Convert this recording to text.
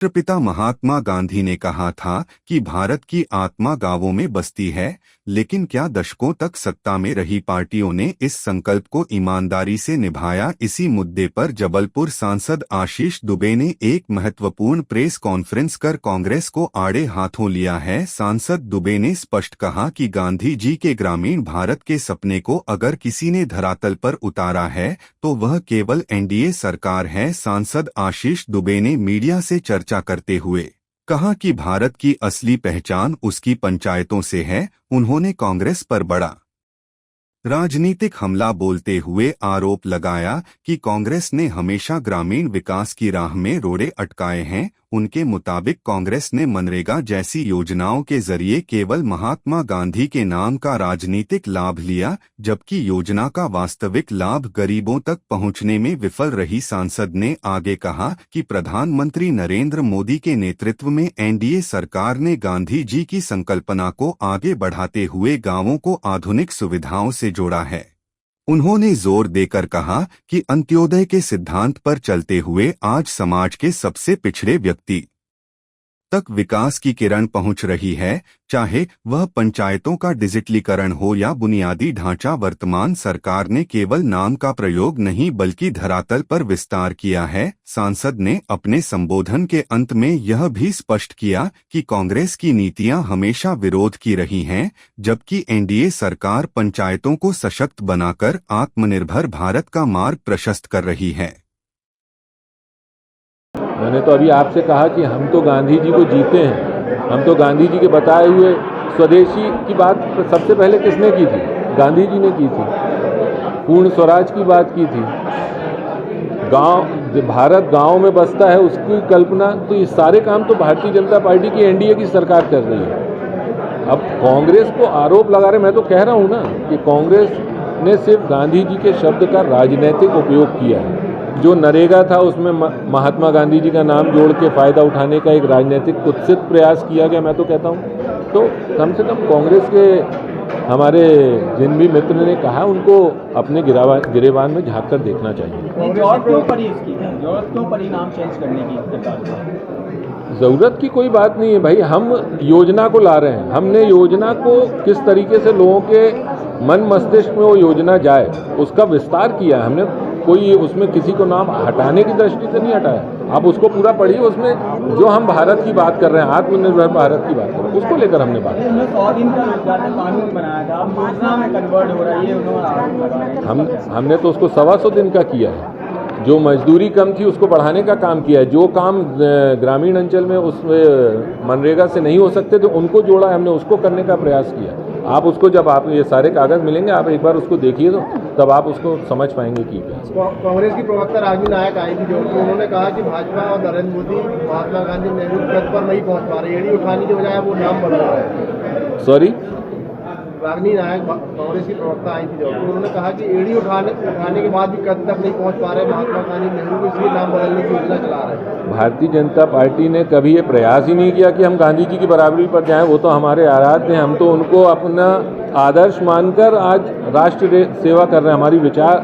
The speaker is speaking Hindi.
राष्ट्रपिता महात्मा गांधी ने कहा था कि भारत की आत्मा गांवों में बसती है, लेकिन क्या दशकों तक सत्ता में रही पार्टियों ने इस संकल्प को ईमानदारी से निभाया? इसी मुद्दे पर जबलपुर सांसद आशीष दुबे ने एक महत्वपूर्ण प्रेस कॉन्फ्रेंस कर कांग्रेस को आड़े हाथों लिया है। सांसद दुबे ने स्पष्ट कहा कि गांधी जी के ग्रामीण भारत के सपने को अगर किसी ने धरातल पर उतारा है तो वह केवल एनडीए सरकार है। सांसद आशीष दुबे ने मीडिया से चर्चा करते हुए कहा कि भारत की असली पहचान उसकी पंचायतों से है। उन्होंने कांग्रेस पर बड़ा राजनीतिक हमला बोलते हुए आरोप लगाया कि कांग्रेस ने हमेशा ग्रामीण विकास की राह में रोड़े अटकाए हैं। उनके मुताबिक कांग्रेस ने मनरेगा जैसी योजनाओं के जरिए केवल महात्मा गांधी के नाम का राजनीतिक लाभ लिया, जबकि योजना का वास्तविक लाभ गरीबों तक पहुंचने में विफल रही। सांसद ने आगे कहा कि प्रधानमंत्री नरेंद्र मोदी के नेतृत्व में एनडीए सरकार ने गांधी जी की संकल्पना को आगे बढ़ाते हुए गांवों को आधुनिक सुविधाओं से जोड़ा है। उन्होंने जोर देकर कहा कि अंत्योदय के सिद्धांत पर चलते हुए आज समाज के सबसे पिछड़े व्यक्ति तक विकास की किरण पहुंच रही है, चाहे वह पंचायतों का डिजिटलीकरण हो या बुनियादी ढांचा। वर्तमान सरकार ने केवल नाम का प्रयोग नहीं बल्कि धरातल पर विस्तार किया है। सांसद ने अपने संबोधन के अंत में यह भी स्पष्ट किया कि कांग्रेस की नीतियां हमेशा विरोध की रही हैं, जबकि एनडीए सरकार पंचायतों को सशक्त बनाकर आत्मनिर्भर भारत का मार्ग प्रशस्त कर रही है। मैंने तो अभी आपसे कहा कि हम तो गांधी जी को जीते हैं। हम तो गांधी जी के बताए हुए स्वदेशी की बात सबसे पहले किसने की थी? गांधी जी ने की थी। पूर्ण स्वराज की बात की थी। भारत गांव में बसता है उसकी कल्पना। तो ये सारे काम तो भारतीय जनता पार्टी की एनडीए की सरकार कर रही है। अब कांग्रेस को आरोप लगा रहे, मैं तो कह रहा हूँ ना कि कांग्रेस ने सिर्फ गांधी जी के शब्द का राजनीतिक उपयोग किया है। जो नरेगा था उसमें महात्मा गांधी जी का नाम जोड़ के फ़ायदा उठाने का एक राजनीतिक कुत्सित प्रयास किया गया। मैं तो कहता हूँ तो कम से कम कांग्रेस के हमारे जिन भी मित्र ने कहा उनको अपने गिरेबान में झांक कर देखना चाहिए। ज़रूरत की कोई बात नहीं है भाई, हम योजना को ला रहे हैं। हमने योजना को किस तरीके से लोगों के मन मस्तिष्क में वो योजना जाए उसका विस्तार किया है हमने। कोई उसमें किसी को नाम हटाने की दृष्टि से नहीं हटाया। आप उसको पूरा पढ़िए, उसमें जो हम भारत की बात कर रहे हैं, आत्मनिर्भर भारत की बात कर रहे हैं, उसको लेकर हमने बात की। 100 दिन का रोजगार का कानून बनाया था, अब योजना में कन्वर्ट हो रही है। हमने तो उसको 125 दिन का किया है। जो मजदूरी कम थी उसको बढ़ाने का काम किया है। जो काम ग्रामीण अंचल में उस मनरेगा से नहीं हो सकते तो उनको जोड़ा है हमने, उसको करने का प्रयास किया। आप उसको जब आप ये सारे कागज़ मिलेंगे आप एक बार उसको देखिए तो तब आप उसको समझ पाएंगे कि क्या। कांग्रेस की प्रवक्ता रागिनी नायक आई थी जो उन्होंने कहा कि भाजपा और नरेंद्र मोदी महात्मा गांधी नेहरू पद पर नहीं पहुंच पा रहे, एड़ी उठाने की बजाय वो नाम बदल रहा है। सॉरी, रागिनी नायक कांग्रेस की प्रवक्ता आई थी जो उन्होंने कहा कि एड़ी उठाने के बाद भी कद तक नहीं पहुंच पा रहे महात्मा गांधी नेहरू को, इसलिए नाम बदलने की योजना चला रहे हैं। भारतीय जनता पार्टी ने कभी ये प्रयास ही नहीं किया कि हम गांधी जी की बराबरी पर जाएं। वो तो हमारे आराध्य हैं, हम तो उनको अपना आदर्श मानकर आज राष्ट्र सेवा कर रहे हैं। हमारी विचार